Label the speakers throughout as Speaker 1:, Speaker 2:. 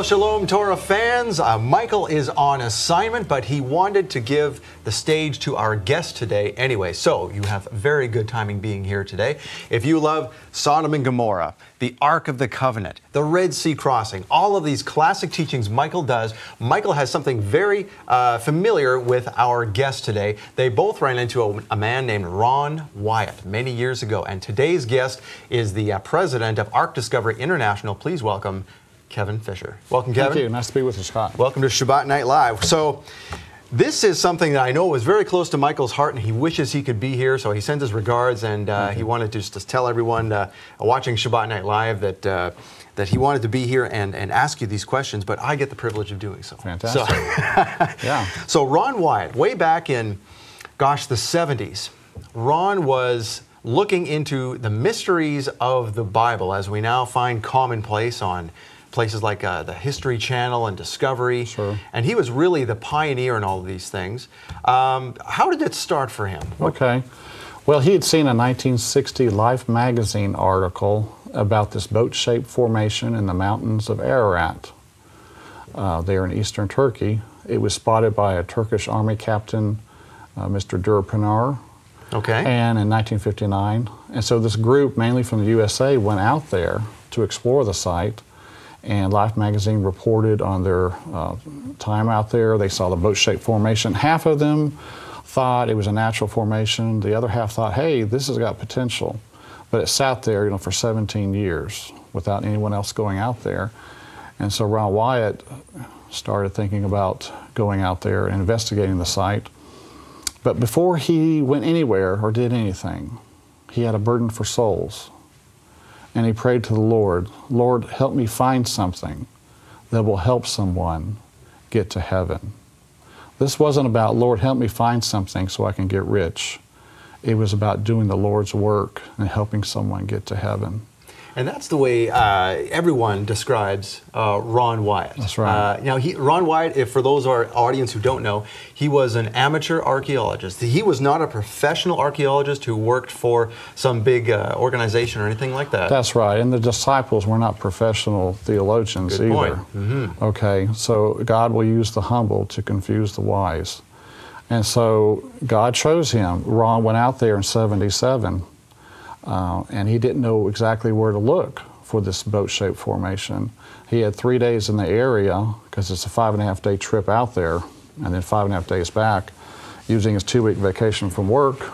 Speaker 1: Well, Shalom Torah fans, Michael is on assignment, but he wanted to give the stage to our guest today anyway. So you have very good timing being here today. If you love Sodom and Gomorrah, the Ark of the Covenant, the Red Sea crossing, all of these classic teachings Michael does, Michael has something very familiar with our guest today. They both ran into a man named Ron Wyatt many years ago, and today's guest is the president of Ark Discovery International. Please welcome Kevin Fisher. Welcome, Kevin.
Speaker 2: Thank you. Nice to be with you, Scott.
Speaker 1: Welcome to Shabbat Night Live. So, this is something that I know was very close to Michael's heart, and he wishes he could be here, so he sends his regards, and he wanted to just tell everyone watching Shabbat Night Live that that he wanted to be here and ask you these questions, but I get the privilege of doing so.
Speaker 2: Fantastic.
Speaker 1: So,
Speaker 2: yeah.
Speaker 1: So Ron Wyatt, way back in, gosh, the 70s, Ron was looking into the mysteries of the Bible as we now find commonplace on places like the History Channel and Discovery.
Speaker 2: Sure.
Speaker 1: And he was really the pioneer in all of these things. How did it start for him?
Speaker 2: Okay. Well, he had seen a 1960 Life magazine article about this boat-shaped formation in the mountains of Ararat, there in eastern Turkey. It was spotted by a Turkish army captain, Mr. Durpınar.
Speaker 1: Okay.
Speaker 2: And in 1959. And so this group, mainly from the USA, went out there to explore the site. And Life magazine reported on their time out there. They saw the boat-shaped formation. Half of them thought it was a natural formation. The other half thought, hey, this has got potential. But it sat there, for 17 years without anyone else going out there. And so Ron Wyatt started thinking about going out there and investigating the site. But before he went anywhere or did anything, he had a burden for souls. And he prayed to the Lord, Lord, help me find something that will help someone get to heaven. This wasn't about, Lord, help me find something so I can get rich. It was about doing the Lord's work and helping someone get to heaven.
Speaker 1: And that's the way everyone describes Ron Wyatt.
Speaker 2: That's right.
Speaker 1: Now, Ron Wyatt, for those of our audience who don't know, he was an amateur archaeologist. He was not a professional archaeologist who worked for some big organization or anything like that.
Speaker 2: That's right. And the disciples were not professional theologians
Speaker 1: Good
Speaker 2: either.
Speaker 1: point. Mm-hmm.
Speaker 2: Okay, so God will use the humble to confuse the wise. And so God chose him. Ron went out there in 77. And he didn't know exactly where to look for this boat-shaped formation. He had 3 days in the area, because it's a 5.5-day trip out there, and then 5.5 days back, using his 2-week vacation from work.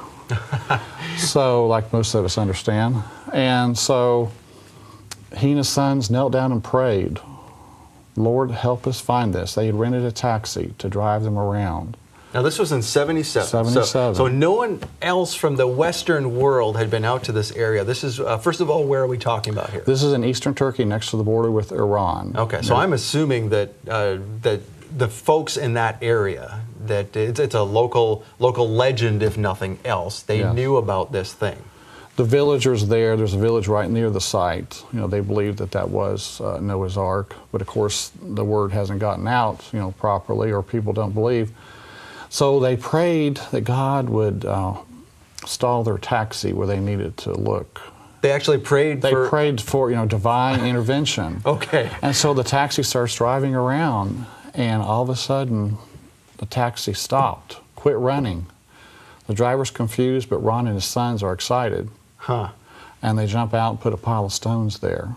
Speaker 2: So, like most of us understand. And so he and his sons knelt down and prayed, Lord, help us find this. They had rented a taxi to drive them around.
Speaker 1: Now, this was in 77.
Speaker 2: 77.
Speaker 1: So no one else from the Western world had been out to this area. This is, first of all, where are we talking about here?
Speaker 2: This is in eastern Turkey, next to the border with Iran.
Speaker 1: Okay, so I'm assuming that that the folks in that area, that it's a local legend, if nothing else. They knew about this thing.
Speaker 2: The villagers there's a village right near the site. They believed that was Noah's Ark, but of course the word hasn't gotten out, properly, or people don't believe. So they prayed that God would stall their taxi where they needed to look.
Speaker 1: They actually prayed
Speaker 2: They prayed for, divine intervention.
Speaker 1: Okay.
Speaker 2: And so the taxi starts driving around, and all of a sudden, the taxi stopped, quit running. The driver's confused, but Ron and his sons are excited.
Speaker 1: Huh.
Speaker 2: And they jump out and put a pile of stones there.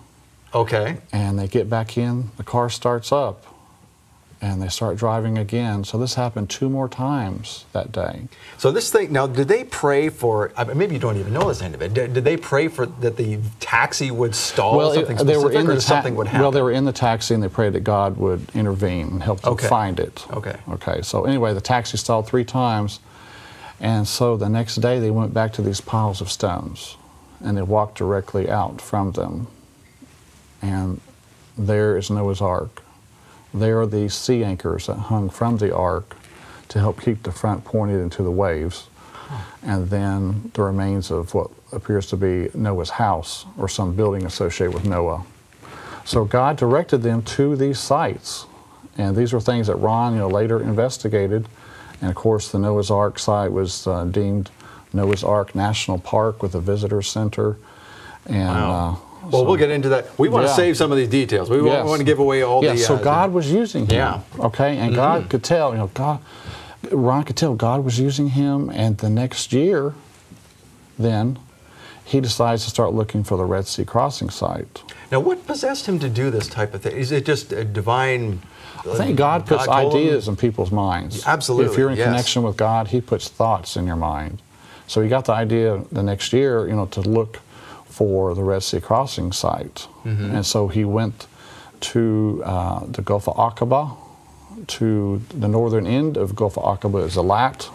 Speaker 1: Okay.
Speaker 2: And they get back in, the car starts up, and they start driving again. So this happened 2 more times that day.
Speaker 1: So this thing, now, did they pray for, maybe you don't even know this end of it, did they pray for that the taxi would stall, something specific, or something would happen?
Speaker 2: Well, they were in the taxi, and they prayed that God would intervene and help them find it.
Speaker 1: Okay.
Speaker 2: Okay, so anyway, the taxi stalled 3 times, and so the next day they went back to these piles of stones, and they walked directly out from them. And there is Noah's Ark. There are these sea anchors that hung from the ark to help keep the front pointed into the waves. And then the remains of what appears to be Noah's house or some building associated with Noah. So God directed them to these sites. And these were things that Ron later investigated. And of course the Noah's Ark site was deemed Noah's Ark National Park with a visitor center. And
Speaker 1: Well, we'll get into that. We want to save some of these details. We won't want to give away all the...
Speaker 2: So God was using him.
Speaker 1: Yeah.
Speaker 2: Okay, and God could tell, Ron could tell God was using him, and the next year, then, he decides to start looking for the Red Sea crossing site.
Speaker 1: Now, what possessed him to do this type of thing? Is it just a divine...
Speaker 2: I think God puts ideas in people's minds.
Speaker 1: Absolutely,
Speaker 2: if you're in connection with God, he puts thoughts in your mind. So he got the idea the next year, to look for the Red Sea crossing site. And so he went to the Gulf of Aqaba, to the northern end of Gulf of Aqaba is Eilat,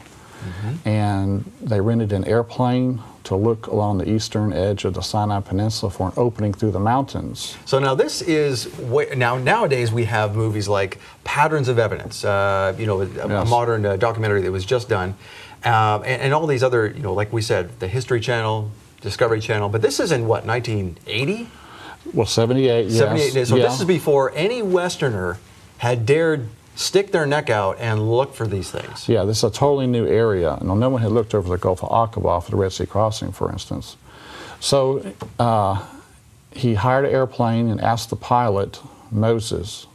Speaker 2: and they rented an airplane to look along the eastern edge of the Sinai Peninsula for an opening through the mountains.
Speaker 1: So now this is, nowadays we have movies like Patterns of Evidence, a modern documentary that was just done, and all these other, like we said, the History Channel, Discovery Channel, but this is in what, 1980?
Speaker 2: Well, 78, yes.
Speaker 1: 78, so this is before any Westerner had dared stick their neck out and look for these things.
Speaker 2: Yeah, this is a totally new area. No one had looked over the Gulf of Aqaba for the Red Sea crossing, for instance. So he hired an airplane and asked the pilot, Moses.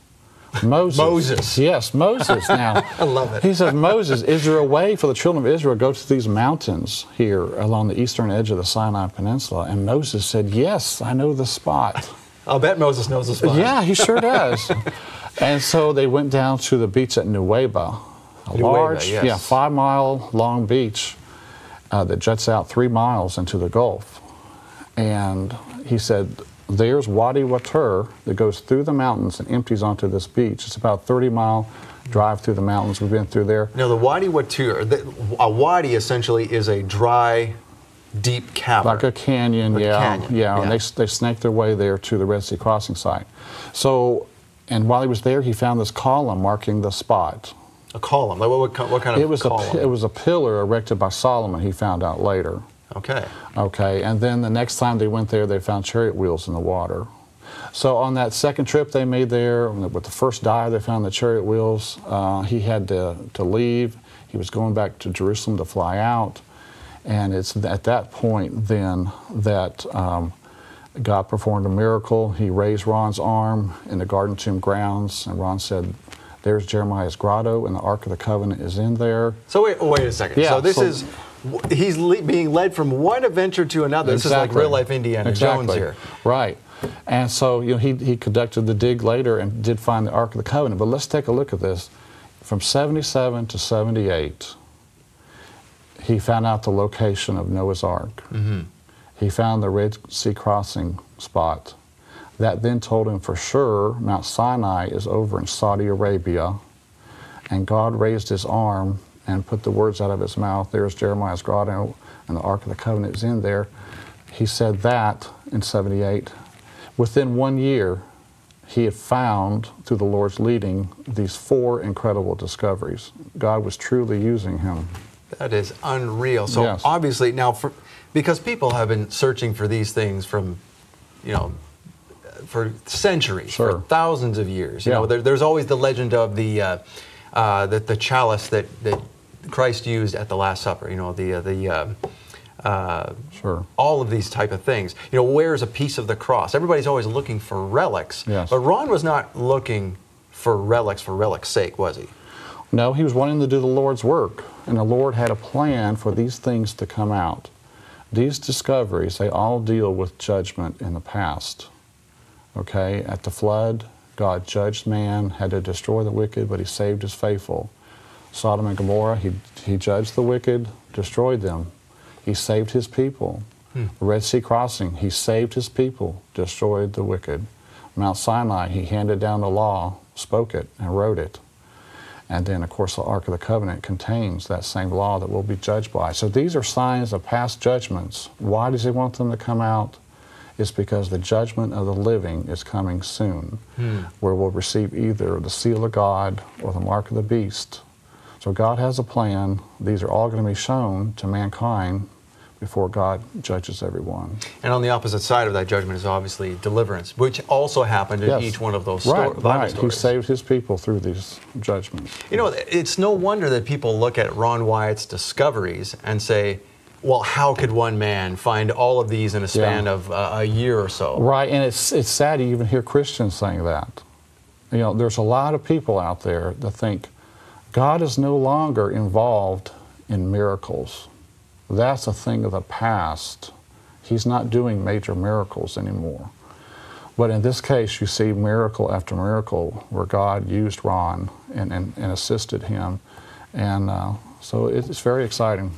Speaker 2: Yes, Moses. Now,
Speaker 1: I love it.
Speaker 2: He says, Moses, is there a way for the children of Israel to go to these mountains here along the eastern edge of the Sinai Peninsula? And Moses said, yes, I know the spot.
Speaker 1: I'll bet Moses knows the spot.
Speaker 2: Yeah, he sure does. And so they went down to the beach at Nuweiba, a large, 5-mile long beach that juts out 3 miles into the Gulf. And he said, there's Wadi Watur that goes through the mountains and empties onto this beach. It's about a 30-mile drive through the mountains. We've been through there.
Speaker 1: Now, the Wadi Watur, a wadi essentially is a dry, deep cavern.
Speaker 2: Like a canyon,
Speaker 1: Yeah.
Speaker 2: And they snaked their way there to the Red Sea crossing site. So, and while he was there, he found this column marking the spot.
Speaker 1: A column? Like what kind of column?
Speaker 2: It was a pillar erected by Solomon, he found out later.
Speaker 1: Okay.
Speaker 2: Okay, and then the next time they went there, they found chariot wheels in the water. So on that second trip they made there, with the first dive, they found the chariot wheels. He had to leave. He was going back to Jerusalem to fly out. And it's at that point then that God performed a miracle. He raised Ron's arm in the Garden Tomb grounds, and Ron said, there's Jeremiah's grotto, and the Ark of the Covenant is in there.
Speaker 1: So wait a second.
Speaker 2: Yeah,
Speaker 1: so this is, he's being led from one adventure to another. This is like real-life Indiana Jones here.
Speaker 2: Right. And so he conducted the dig later and did find the Ark of the Covenant. But let's take a look at this. From 77 to 78, he found out the location of Noah's Ark. He found the Red Sea crossing spot. That then told him for sure Mount Sinai is over in Saudi Arabia, and God raised his arm and put the words out of his mouth. There's Jeremiah's grotto, and the Ark of the Covenant is in there. He said that in 78. Within 1 year, he had found, through the Lord's leading, these 4 incredible discoveries. God was truly using him.
Speaker 1: That is unreal. So obviously now, because people have been searching for these things from, for centuries, for thousands of years. There's always the legend of the chalice that Christ used at the Last Supper. All of these type of things. Where's a piece of the cross? Everybody's always looking for relics.
Speaker 2: Yes.
Speaker 1: But Ron was not looking for relics' sake, was he?
Speaker 2: No, he was wanting to do the Lord's work, and the Lord had a plan for these things to come out. These discoveries, they all deal with judgment in the past. Okay, at the flood, God judged man, had to destroy the wicked, but he saved his faithful. Sodom and Gomorrah, he judged the wicked, destroyed them. He saved his people. The Red Sea crossing, he saved his people, destroyed the wicked. Mount Sinai, he handed down the law, spoke it, and wrote it. And then, of course, the Ark of the Covenant contains that same law that we'll be judged by. So these are signs of past judgments. Why does he want them to come out? It's because the judgment of the living is coming soon, where we'll receive either the seal of God or the mark of the beast. So God has a plan. These are all going to be shown to mankind before God judges everyone.
Speaker 1: And on the opposite side of that judgment is obviously deliverance, which also happened in each one of those Bible stories.
Speaker 2: He saved his people through these judgments.
Speaker 1: It's no wonder that people look at Ron Wyatt's discoveries and say, well, how could one man find all of these in a span of a year or so?
Speaker 2: Right, and it's sad to even hear Christians saying that. You know, there's a lot of people out there that think God is no longer involved in miracles. That's a thing of the past. He's not doing major miracles anymore. But in this case, you see miracle after miracle where God used Ron and assisted him. And so it's very exciting.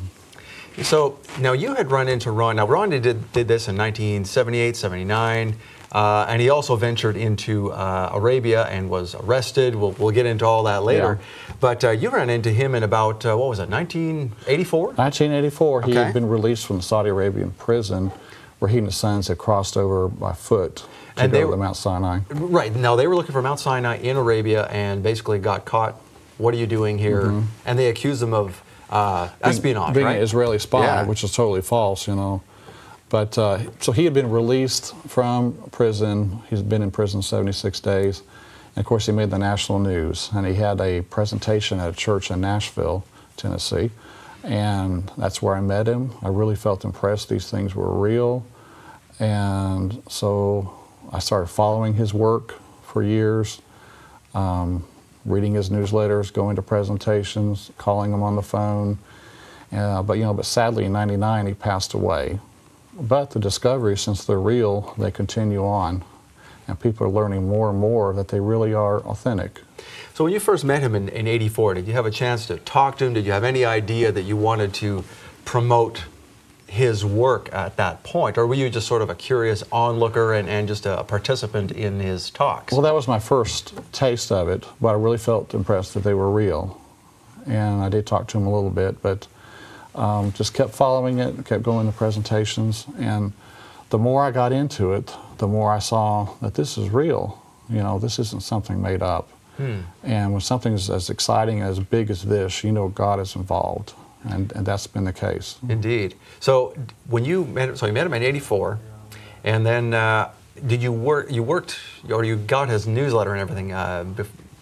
Speaker 1: So now you had run into Ron. Now Ron did this in 1978, 79, and he also ventured into Arabia and was arrested. We'll get into all that later. Yeah. But you ran into him in about, what was it, 1984?
Speaker 2: 1984.
Speaker 1: Okay.
Speaker 2: He had been released from the Saudi Arabian prison where he and his sons had crossed over by foot to go to Mount Sinai. Right.
Speaker 1: Now they were looking for Mount Sinai in Arabia and basically got caught. What are you doing here? Mm-hmm. And they accused him of espionage,
Speaker 2: being
Speaker 1: right?
Speaker 2: an Israeli spy, which is totally false, you know. But so he had been released from prison. He's been in prison 76 days. And of course, he made the national news. And he had a presentation at a church in Nashville, Tennessee. And that's where I met him. I really felt impressed these things were real. And so I started following his work for years, reading his newsletters, going to presentations, calling him on the phone. But sadly in '99 he passed away. But the discoveries, since they're real, they continue on. And people are learning more and more that they really are authentic.
Speaker 1: So when you first met him in '84, did you have a chance to talk to him? Did you have any idea that you wanted to promote his work at that point? Or were you just sort of a curious onlooker and just a participant in his talks?
Speaker 2: Well, that was my first taste of it, but I really felt impressed that they were real. And I did talk to him a little bit, but just kept following it, kept going to presentations. And the more I got into it, the more I saw that this is real. You know, this isn't something made up. And when something is as exciting and as big as this, you know God is involved. And that's been the case.
Speaker 1: Indeed. So when you met him in '84, and then did you worked, or you got his newsletter and everything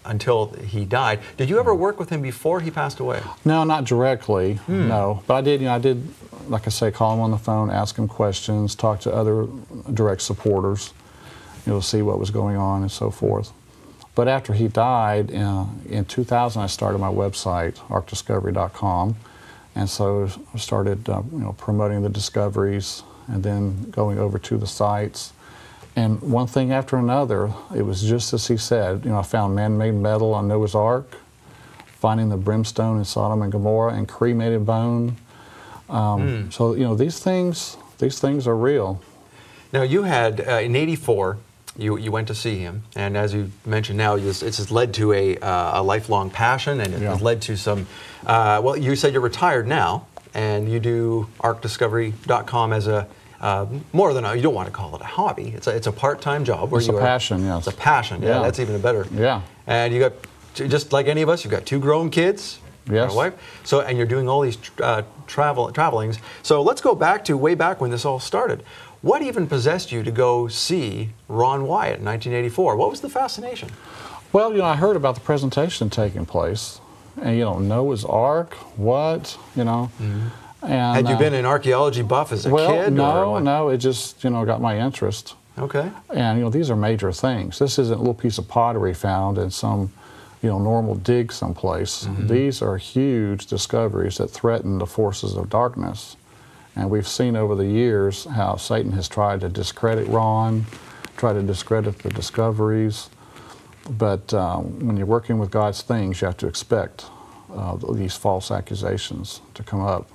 Speaker 1: until he died. Did you ever work with him before he passed away?
Speaker 2: No, not directly, no. But I did, like I say, call him on the phone, ask him questions, talk to other direct supporters, you know, see what was going on and so forth. But after he died, in 2000, I started my website, arkdiscovery.com. And so I started promoting the discoveries and then going over to the sites. And one thing after another, it was just as he said. You know, I found man-made metal on Noah's Ark, finding the brimstone in Sodom and Gomorrah, and cremated bone. So, you know, these things are real.
Speaker 1: Now, you had, in '84, you went to see him, and as you mentioned now, it's just led to a lifelong passion, and it has led to some, well, you said you're retired now, and you do arkdiscovery.com as a, more than you don't want to call it a hobby. It's a part-time job.
Speaker 2: It's a passion, yes.
Speaker 1: It's a passion, yeah, that's even better.
Speaker 2: Yeah.
Speaker 1: And you got, just like any of us, you've got 2 grown kids.
Speaker 2: Yes.
Speaker 1: My wife. So, and you're doing all these travelings. So let's go back to way back when this all started. What even possessed you to go see Ron Wyatt in 1984? What was the fascination?
Speaker 2: Well, you know, I heard about the presentation taking place, and you know, Noah's Ark, what, you know. And
Speaker 1: had you been an archaeology buff as a kid?
Speaker 2: No, it just, you know, got my interest.
Speaker 1: Okay.
Speaker 2: And you know, these are major things. This isn't a little piece of pottery found in some, you know, normal dig someplace. These are huge discoveries that threaten the forces of darkness. And we've seen over the years how Satan has tried to discredit Ron, try to discredit the discoveries. But when you're working with God's things, you have to expect these false accusations to come up.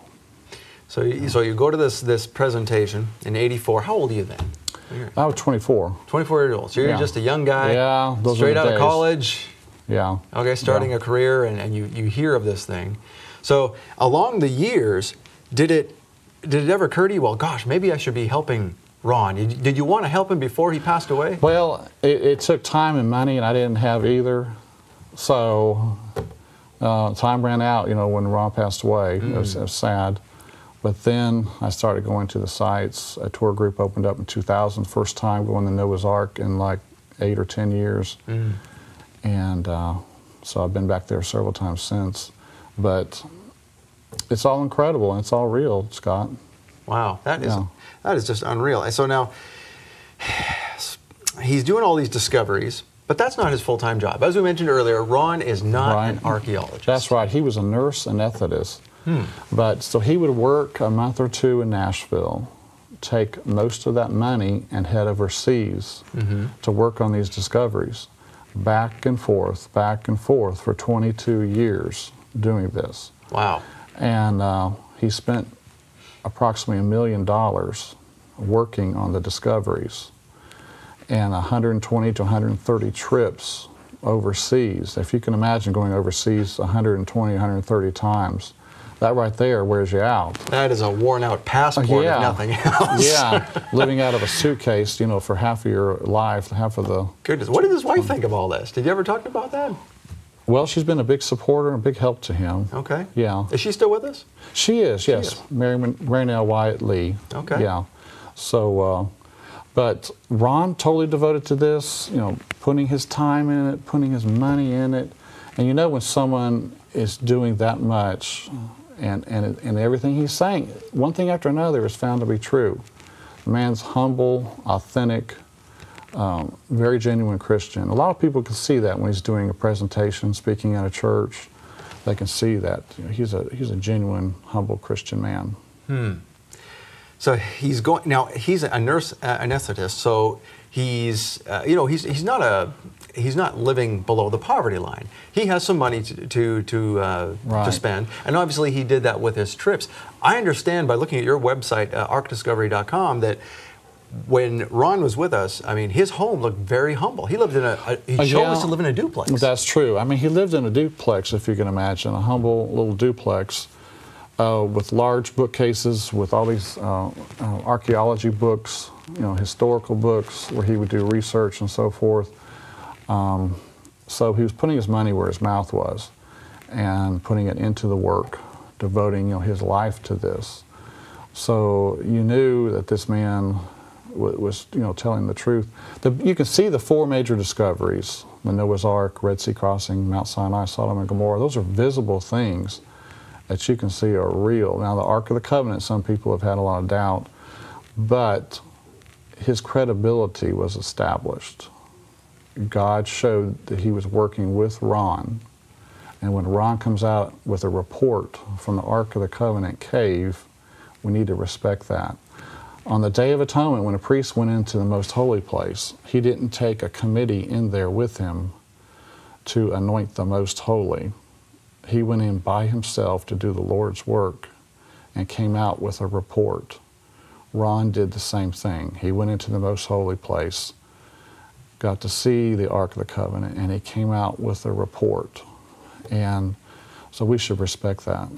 Speaker 1: So you go to this presentation in '84. How old are you then?
Speaker 2: I was 24.
Speaker 1: 24 years old. So you're just a young guy, straight out of college.
Speaker 2: Yeah.
Speaker 1: Okay, starting a career, and you hear of this thing. So along the years, did it ever occur to you, well, gosh, maybe I should be helping Ron? Did you want to help him before he passed away?
Speaker 2: Well, it took time and money, and I didn't have either. So time ran out, you know, when Ron passed away. It was sad. But then I started going to the sites. A tour group opened up in 2000, first time going to Noah's Ark in like 8 or 10 years. And so I've been back there several times since. But it's all incredible and it's all real, Scott.
Speaker 1: Wow, that is just unreal. And so now he's doing all these discoveries, but that's not his full-time job. As we mentioned earlier, Ron is not an archaeologist.
Speaker 2: That's right. He was a nurse anesthetist. But so he would work a month or two in Nashville, take most of that money and head overseas to work on these discoveries. Back and forth for 22 years doing this.
Speaker 1: Wow.
Speaker 2: And he spent approximately $1 million working on the discoveries and 120 to 130 trips overseas. If you can imagine going overseas 120, 130 times, that right there wears you out.
Speaker 1: That is a worn-out passport, if nothing else.
Speaker 2: Yeah, living out of a suitcase, you know, for half of your life, half of the...
Speaker 1: Goodness, what did his wife think of all this? Did you ever talk about that?
Speaker 2: Well, she's been a big supporter and a big help to him.
Speaker 1: Okay.
Speaker 2: Yeah.
Speaker 1: Is she still with us?
Speaker 2: She is, yes. Rona Wyatt Lee.
Speaker 1: Okay.
Speaker 2: Yeah. So, but Ron totally devoted to this, you know, putting his time in it, putting his money in it. And you know when someone is doing that much and everything he's saying, one thing after another is found to be true. The man's humble, authentic, very genuine Christian. A lot of people can see that when he's doing a presentation, speaking at a church. They can see that, you know, he's a genuine, humble Christian man.
Speaker 1: So he's going now. He's a nurse anesthetist. So he's you know he's not living below the poverty line. He has some money to spend, and obviously he did that with his trips. I understand by looking at your website, arkdiscovery.com, that when Ron was with us, I mean, his home looked very humble. He lived in he showed us to live in a duplex.
Speaker 2: That's true. I mean, he lived in a duplex, if you can imagine, a humble little duplex with large bookcases with all these archaeology books, you know, historical books where he would do research and so forth. So he was putting his money where his mouth was and putting it into the work, devoting, you know, his life to this. So you knew that this man was, you know, telling the truth. You can see the four major discoveries: the Noah's Ark, Red Sea crossing, Mount Sinai, Sodom and Gomorrah. Those are visible things that you can see are real. Now, the Ark of the Covenant, some people have had a lot of doubt, but his credibility was established. God showed that he was working with Ron, and when Ron comes out with a report from the Ark of the Covenant cave, we need to respect that. On the Day of Atonement, when a priest went into the most holy place, he didn't take a committee in there with him to anoint the most holy. He went in by himself to do the Lord's work and came out with a report. Ron did the same thing. He went into the most holy place, got to see the Ark of the Covenant, and he came out with a report. And so we should respect that.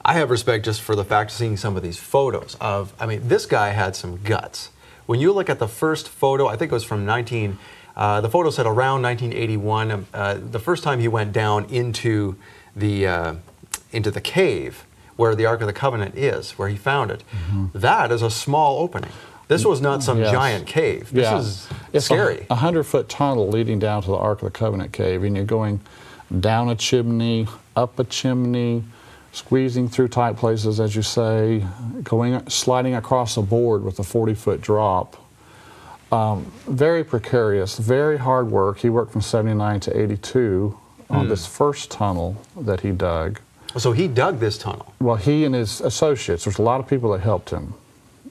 Speaker 1: I have respect just for the fact of seeing some of these photos of, I mean, this guy had some guts. When you look at the first photo, I think it was from the photo said around 1981, the first time he went down into the cave where the Ark of the Covenant is, where he found it. That is a small opening. This was not some giant cave. This is scary.
Speaker 2: A 100-foot tunnel leading down to the Ark of the Covenant cave, and you're going down a chimney, up a chimney, squeezing through tight places, as you say, sliding across a board with a 40-foot drop. Very precarious, very hard work. He worked from 79 to 82 on this first tunnel that he dug.
Speaker 1: So he dug this tunnel?
Speaker 2: Well, he and his associates. There's a lot of people that helped him.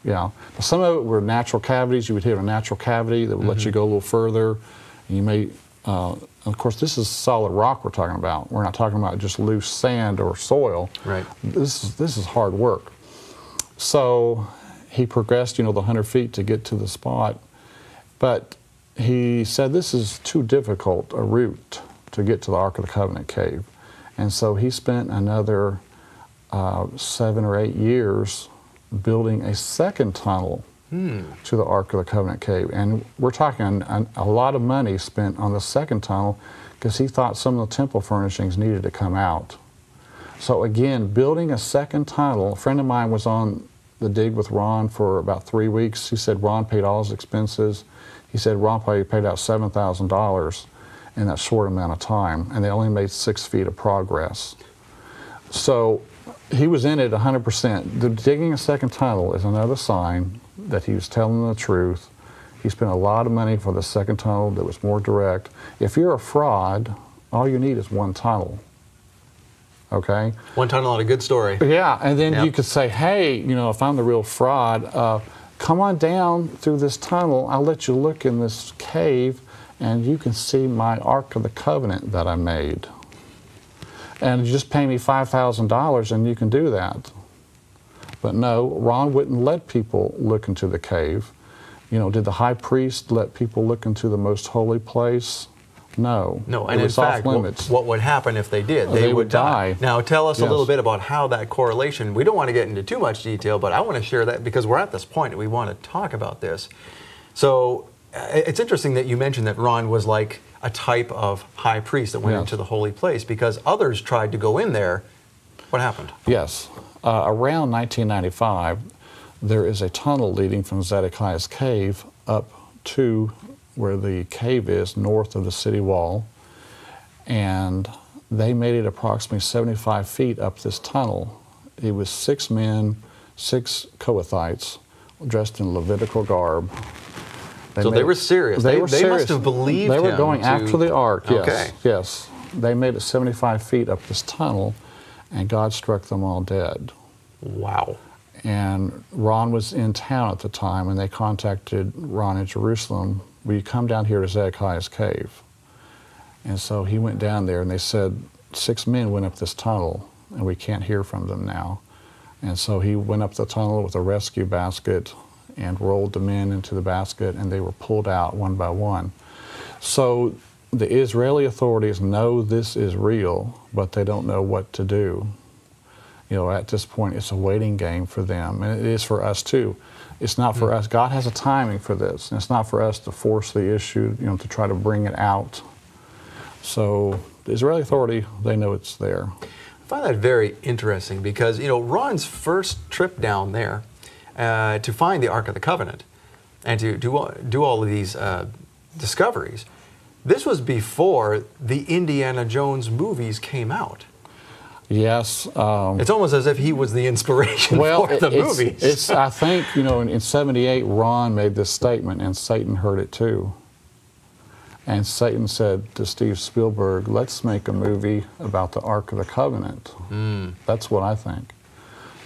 Speaker 2: Yeah. Some of it were natural cavities. You would hit a natural cavity that would let you go a little further. You may, of course, this is solid rock we're talking about. We're not talking about just loose sand or soil.
Speaker 1: Right.
Speaker 2: This is hard work. So he progressed, you know, the 100 feet to get to the spot. But he said this is too difficult a route to get to the Ark of the Covenant cave. And so he spent another 7 or 8 years building a second tunnel to the Ark of the Covenant cave. And we're talking a lot of money spent on the second tunnel because he thought some of the temple furnishings needed to come out. So again, building a second tunnel, a friend of mine was on the dig with Ron for about 3 weeks. He said Ron paid all his expenses. He said Ron probably paid out $7,000 in that short amount of time, and they only made 6 feet of progress. So He was in it 100%. The digging a second tunnel is another sign that he was telling the truth. He spent a lot of money for the second tunnel that was more direct. If you're a fraud, all you need is one tunnel. Okay?
Speaker 1: One tunnel and a good story.
Speaker 2: Yeah, and then you could say, hey, you know, if I'm the real fraud, come on down through this tunnel. I'll let you look in this cave, and you can see my Ark of the Covenant that I made. And you just pay me $5,000 and you can do that. But no, Ron wouldn't let people look into the cave. You know, did the high priest let people look into the most holy place? No.
Speaker 1: No, and in fact, what would happen if they did?
Speaker 2: They would die.
Speaker 1: Now, tell us a little bit about how that correlation, we don't want to get into too much detail, but I want to share that because we're at this point and we want to talk about this. So, it's interesting that you mentioned that Ron was like a type of high priest that went into the holy place because others tried to go in there. What happened?
Speaker 2: Yes. Around 1995, there is a tunnel leading from Zedekiah's cave up to where the cave is north of the city wall. And they made it approximately 75 feet up this tunnel. It was 6 men, 6 Kohathites, dressed in Levitical garb.
Speaker 1: So they were serious. They must have believed
Speaker 2: They were going after the ark, yes.
Speaker 1: Okay.
Speaker 2: Yes. They made it 75 feet up this tunnel, and God struck them all dead.
Speaker 1: Wow.
Speaker 2: And Ron was in town at the time, and they contacted Ron in Jerusalem, will you come down here to Zedekiah's cave? And so he went down there, and they said, 6 men went up this tunnel, and we can't hear from them now. And so he went up the tunnel with a rescue basket and rolled the men into the basket, and they were pulled out one by one. So the Israeli authorities know this is real, but they don't know what to do. You know, at this point, it's a waiting game for them, and it is for us too. It's not for us. God has a timing for this, and it's not for us to force the issue, you know, to try to bring it out. So the Israeli authority, they know it's there.
Speaker 1: I find that very interesting because, you know, Ron's first trip down there to find the Ark of the Covenant and to do all of these discoveries, this was before the Indiana Jones movies came out.
Speaker 2: Yes.
Speaker 1: It's almost as if he was the inspiration for the movies.
Speaker 2: I think, you know, in 78, Ron made this statement, and Satan heard it too. And Satan said to Steve Spielberg, let's make a movie about the Ark of the Covenant. That's what I think.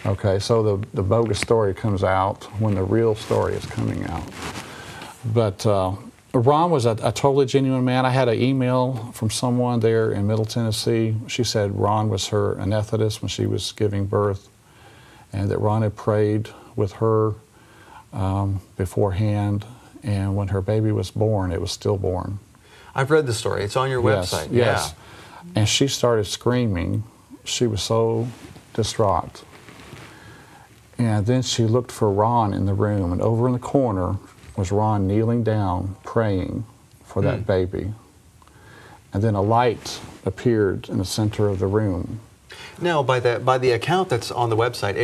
Speaker 2: Okay, so the bogus story comes out when the real story is coming out. But Ron was a totally genuine man. I had an email from someone there in Middle Tennessee. She said Ron was her anesthetist when she was giving birth, and that Ron had prayed with her beforehand, and when her baby was born, it was stillborn.
Speaker 1: I've read the story. It's on your website.
Speaker 2: Yes. And she started screaming. She was so distraught. And then she looked for Ron in the room, and over in the corner was Ron kneeling down, praying for that baby. And then a light appeared in the center of the room.
Speaker 1: Now, by the account that's on the website,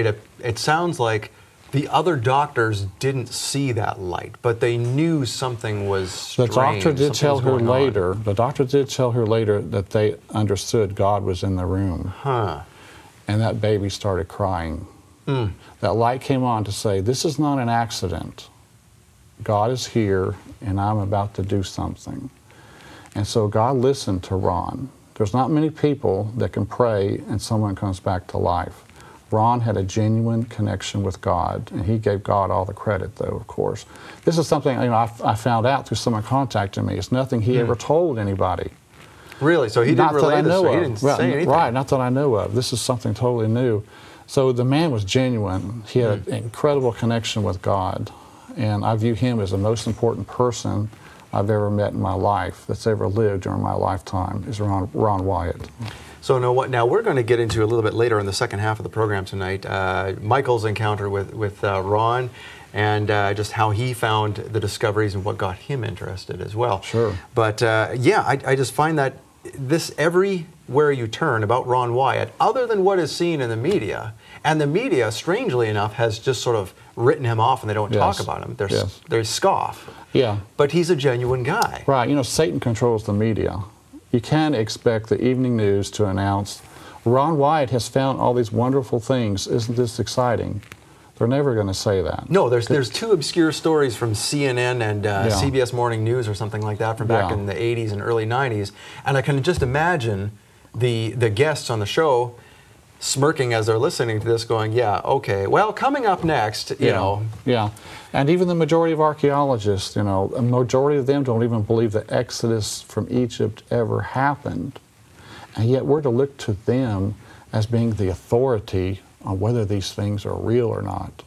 Speaker 1: it sounds like the other doctors didn't see that light, but they knew something was strange.
Speaker 2: The doctor did tell her later. The doctor did tell her later that they understood God was in the room.
Speaker 1: Huh.
Speaker 2: And that baby started crying. That light came on to say, this is not an accident. God is here, and I'm about to do something. And so God listened to Ron. There's not many people that can pray and someone comes back to life. Ron had a genuine connection with God, and he gave God all the credit, though, of course. This is something, you know, I found out through someone contacting me. It's nothing he ever told anybody.
Speaker 1: Really? So he didn't relay this, so he didn't say anything?
Speaker 2: Right, not that I know of. This is something totally new. So the man was genuine. He had an incredible connection with God, and I view him as the most important person I've ever met in my life, that's ever lived during my lifetime, is Ron Wyatt.
Speaker 1: So now we're going to get into a little bit later in the second half of the program tonight, Michael's encounter with Ron, and just how he found the discoveries and what got him interested as well.
Speaker 2: Sure.
Speaker 1: But yeah, I just find that this everywhere you turn about Ron Wyatt, other than what is seen in the media, and the media, strangely enough, has just sort of written him off and they don't talk about him. They scoff.
Speaker 2: Yeah.
Speaker 1: But he's a genuine guy.
Speaker 2: Right. You know, Satan controls the media. You can't expect the evening news to announce Ron Wyatt has found all these wonderful things. Isn't this exciting? They're never going to say that.
Speaker 1: No, there's two obscure stories from CNN and CBS Morning News or something like that from back in the 80s and early 90s, and I can just imagine the guests on the show smirking as they're listening to this, going, "Yeah, okay. Well, coming up next, you know."
Speaker 2: Yeah, and even the majority of archaeologists, you know, a majority of them don't even believe the Exodus from Egypt ever happened, and yet we're to look to them as being the authority on whether these things are real or not.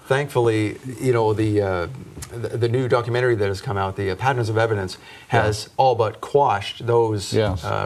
Speaker 1: Thankfully, you know, the new documentary that has come out, the Patterns of Evidence, has all but quashed those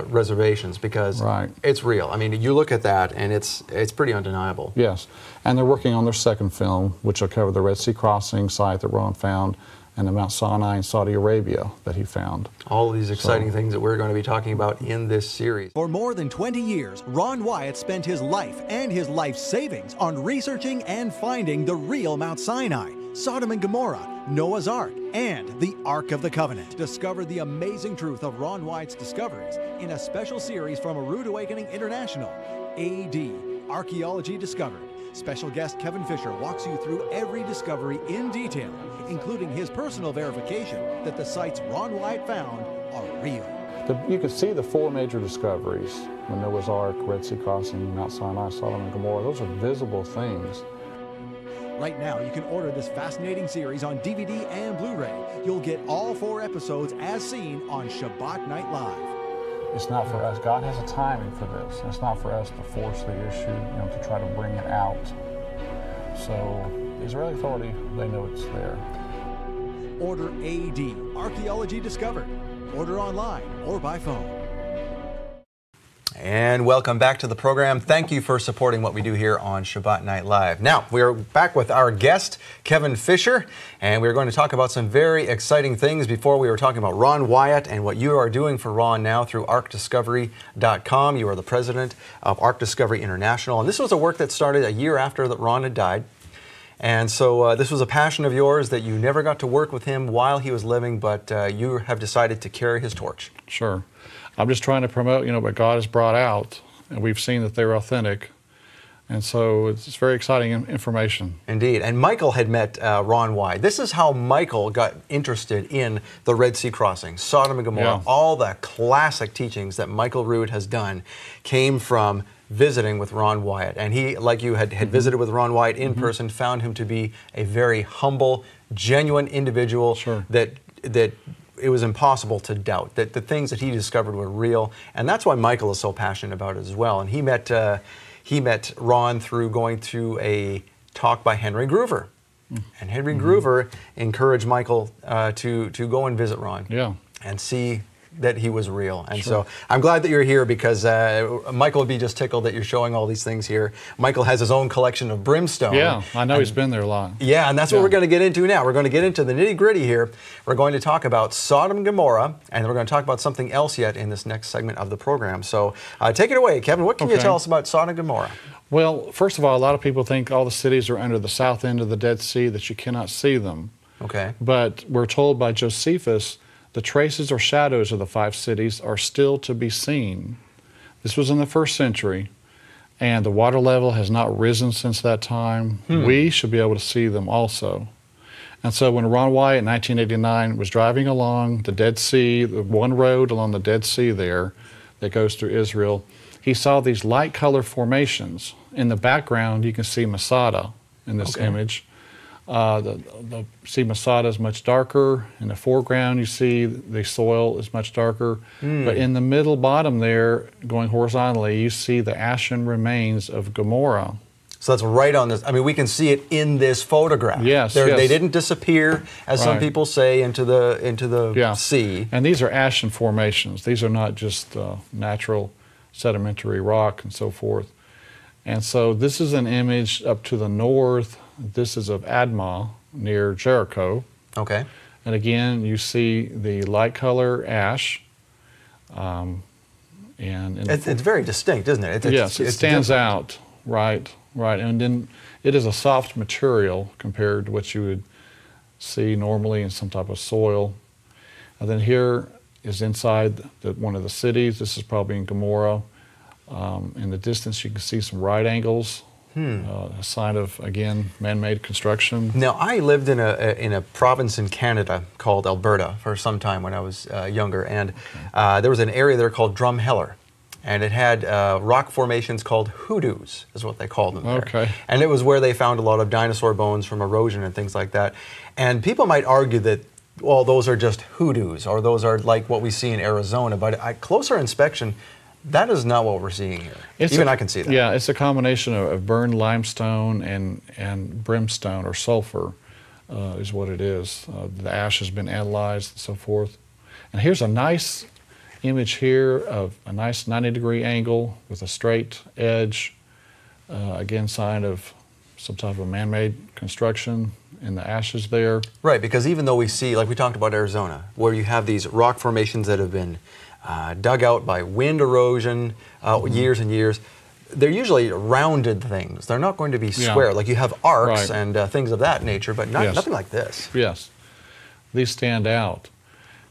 Speaker 1: reservations, because it's real. I mean, you look at that and it's pretty undeniable.
Speaker 2: Yes, and they're working on their second film, which will cover the Red Sea crossing site that Ron found, and the Mount Sinai in Saudi Arabia that he found.
Speaker 1: All of these exciting things that we're going to be talking about in this series.
Speaker 3: For more than 20 years, Ron Wyatt spent his life and his life savings on researching and finding the real Mount Sinai, Sodom and Gomorrah, Noah's Ark, and the Ark of the Covenant. Discover the amazing truth of Ron Wyatt's discoveries in a special series from A Rude Awakening International, AD, Archaeology Discovered. Special guest Kevin Fisher walks you through every discovery in detail, including his personal verification that the sites Ron Wyatt found are real.
Speaker 2: You can see the four major discoveries: the Noah's Ark, Red Sea crossing, Mount Sinai, Sodom and Gomorrah. Those are visible things.
Speaker 3: Right now, you can order this fascinating series on DVD and Blu-ray. You'll get all 4 episodes as seen on Shabbat Night Live.
Speaker 2: It's not for us. God has a timing for this. It's not for us to force the issue, you know, to try to bring it out. So the Israeli Authority, they know it's there.
Speaker 3: Order AD, Archaeology Discovered. Order online or by phone.
Speaker 1: And welcome back to the program. Thank you for supporting what we do here on Shabbat Night Live. Now, we're back with our guest, Kevin Fisher, and we're going to talk about some very exciting things. Before, we were talking about Ron Wyatt and what you are doing for Ron now through ArkDiscovery.com. You are the president of Ark Discovery International, and this was a work that started a year after that Ron had died. And so this was a passion of yours that you never got to work with him while he was living, but you have decided to carry his torch.
Speaker 2: Sure. I'm just trying to promote, you know, what God has brought out, and we've seen that they're authentic. And so it's very exciting information.
Speaker 1: Indeed. And Michael had met Ron Wyatt. This is how Michael got interested in the Red Sea crossing, Sodom and Gomorrah. All the classic teachings that Michael Rood has done came from visiting with Ron Wyatt. And he, like you, had visited with Ron Wyatt in person, found him to be a very humble, genuine individual that it was impossible to doubt that the things that he discovered were real. And that's why Michael is so passionate about it as well. And he met Ron through going to a talk by Henry Groover. And Henry Groover encouraged Michael to go and visit Ron and see that he was real. And so I'm glad that you're here, because Michael would be just tickled that you're showing all these things here. Michael has his own collection of brimstone.
Speaker 2: Yeah, I know he's been there a lot.
Speaker 1: Yeah, and that's what we're going to get into now. We're going to get into the nitty-gritty here. We're going to talk about Sodom and Gomorrah, and we're going to talk about something else yet in this next segment of the program. So take it away, Kevin. What can you tell us about Sodom and Gomorrah?
Speaker 2: Well, first of all, a lot of people think all the cities are under the south end of the Dead Sea, that you cannot see them.
Speaker 1: Okay.
Speaker 2: But we're told by Josephus, the traces or shadows of the 5 cities are still to be seen. This was in the 1st century, and the water level has not risen since that time. We should be able to see them also. And so when Ron Wyatt in 1989 was driving along the Dead Sea, the one road along the Dead Sea there that goes through Israel, he saw these light color formations. In the background, you can see Masada in this image. See Masada is much darker. In the foreground, you see the soil is much darker. But in the middle bottom there, going horizontally, you see the ashen remains of Gomorrah.
Speaker 1: So that's right on this. I mean, we can see it in this photograph.
Speaker 2: Yes,
Speaker 1: They didn't disappear, as some people say, into the sea.
Speaker 2: And these are ashen formations. These are not just natural sedimentary rock and so forth. And so this is an image up to the north. This is of Admah near Jericho.
Speaker 1: Okay.
Speaker 2: And again, you see the light color ash.
Speaker 1: It's very distinct, isn't it?
Speaker 2: Yes, it stands out. Right. And then it is a soft material compared to what you would see normally in some type of soil. And then here is inside one of the cities. This is probably in Gomorrah. In the distance, you can see some right angles, a sign of, again, man-made construction.
Speaker 1: Now, I lived in a province in Canada called Alberta for some time when I was younger, and there was an area there called Drumheller, and it had rock formations called hoodoos, is what they called them there.
Speaker 2: Okay.
Speaker 1: And it was where they found a lot of dinosaur bones from erosion and things like that. And people might argue that, well, those are just hoodoos, or those are like what we see in Arizona, but at closer inspection, that is not what we're seeing here. Even I can see that.
Speaker 2: Yeah, it's a combination of burned limestone and brimstone or sulfur is what it is. The ash has been analyzed and so forth. And here's a nice image here of a nice 90-degree angle with a straight edge. Again, sign of some type of man-made construction in the ashes there.
Speaker 1: Right, because even though we see, like we talked about Arizona, where you have these rock formations that have been dug out by wind erosion years and years, they're usually rounded things. They're not going to be square. Like you have arcs and things of that nature, but nothing like this.
Speaker 2: Yes, these stand out.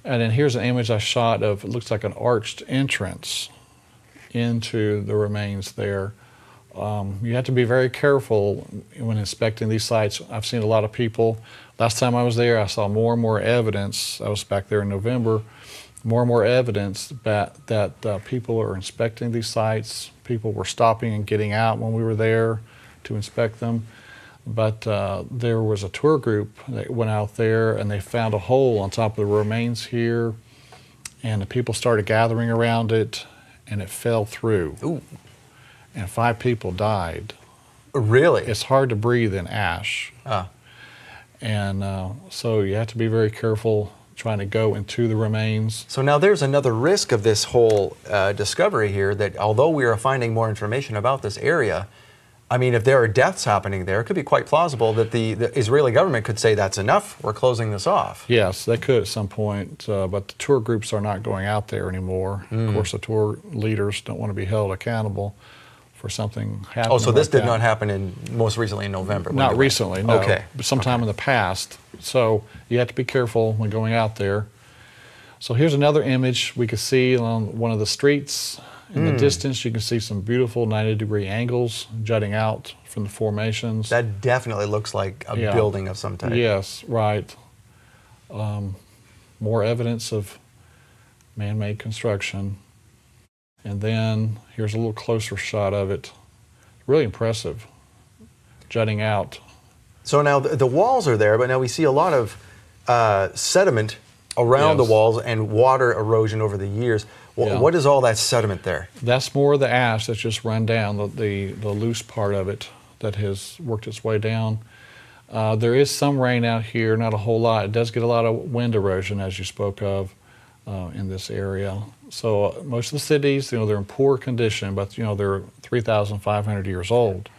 Speaker 2: And then here's an image I shot of, it looks like an arched entrance into the remains there. You have to be very careful when inspecting these sites. I've seen a lot of people. Last time I was there, I saw more and more evidence. I was back there in November. More and more evidence that people are inspecting these sites. People were stopping and getting out when we were there to inspect them. But there was a tour group that went out there and they found a hole on top of the remains here, and the people started gathering around it, and it fell through.
Speaker 1: Ooh.
Speaker 2: And 5 people died.
Speaker 1: Really?
Speaker 2: It's hard to breathe in ash. And so you have to be very careful trying to go into the remains.
Speaker 1: So now there's another risk of this whole discovery here, that although we are finding more information about this area, I mean, if there are deaths happening there, it could be quite plausible that the Israeli government could say that's enough, we're closing this off.
Speaker 2: Yes, they could at some point, but the tour groups are not going out there anymore. Of course, the tour leaders don't want to be held accountable for something happening.
Speaker 1: Oh, so this
Speaker 2: like
Speaker 1: did
Speaker 2: that.
Speaker 1: not happen most recently in November?
Speaker 2: Not recently, no.
Speaker 1: Okay.
Speaker 2: But sometime in the past. So you have to be careful when going out there. So here's another image we could see on one of the streets. In the distance, you can see some beautiful 90-degree angles jutting out from the formations.
Speaker 1: That definitely looks like a building of some type.
Speaker 2: Yes, right. More evidence of man-made construction. And then here's a little closer shot of it. Really impressive, jutting out.
Speaker 1: So now the walls are there, but now we see a lot of sediment around the walls and water erosion over the years. What is all that sediment there?
Speaker 2: That's more of the ash that's just run down, the loose part of it that has worked its way down. There is some rain out here, not a whole lot. It does get a lot of wind erosion, as you spoke of, in this area. So most of the cities, they're in poor condition, but they're 3,500 years old.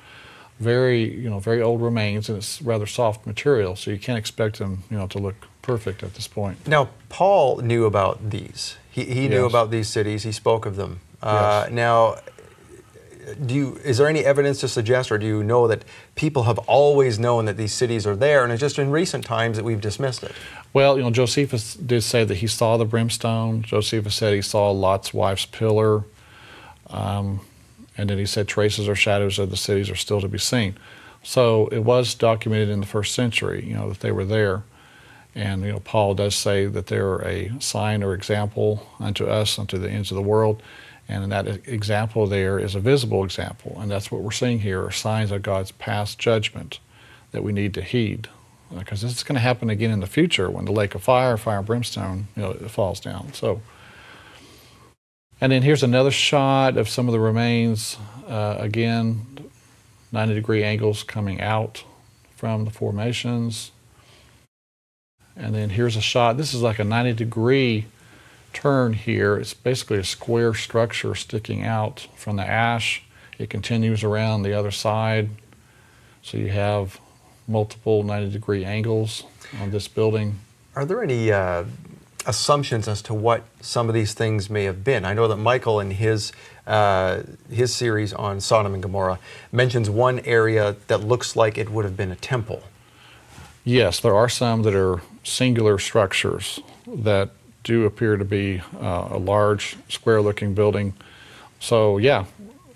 Speaker 2: Very old remains, and it's rather soft material, so you can't expect them, to look perfect at this point.
Speaker 1: Now, Paul knew about these. He knew about these cities. He spoke of them. Now, is there any evidence to suggest, or do you know that people have always known that these cities are there, and it's just in recent times that we've dismissed it?
Speaker 2: Well, Josephus did say that he saw the brimstone. Josephus said he saw Lot's wife's pillar. And then he said traces or shadows of the cities are still to be seen. So it was documented in the first century, that they were there. And, Paul does say that they're a sign or example unto us, unto the ends of the world. And that example there is a visible example. And that's what we're seeing here, are signs of God's past judgment that we need to heed. Because this is going to happen again in the future when the lake of fire and brimstone, it falls down. So, and then here's another shot of some of the remains. Again, 90-degree angles coming out from the formations. And then here's a shot. This is like a 90-degree turn here. It's basically a square structure sticking out from the ash. It continues around the other side. So you have multiple 90-degree angles on this building.
Speaker 1: Are there any assumptions as to what some of these things may have been? I know that Michael in his series on Sodom and Gomorrah mentions one area that looks like it would have been a temple.
Speaker 2: Yes, there are some that are singular structures that do appear to be a large square-looking building So yeah,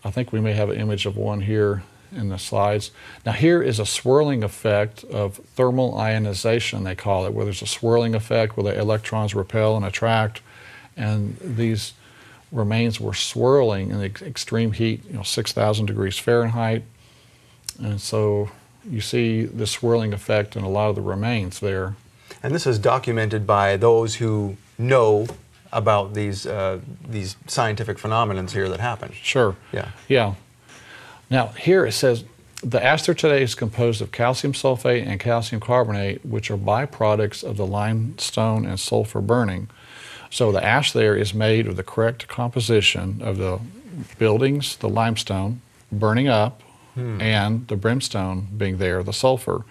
Speaker 2: I think we may have an image of one here in the slides. Now here is a swirling effect of thermal ionization, they call it, where there's a swirling effect where the electrons repel and attract, and these remains were swirling in the extreme heat, 6,000 degrees Fahrenheit. And so you see the swirling effect in a lot of the remains there.
Speaker 1: And this is documented by those who know about these scientific phenomena here that happen.
Speaker 2: Sure.
Speaker 1: Yeah.
Speaker 2: Yeah. Now here it says, the ash there today is composed of calcium sulfate and calcium carbonate, which are byproducts of the limestone and sulfur burning. So the ash there is made of the correct composition of the buildings, the limestone, burning up, and the brimstone being there, the sulfur.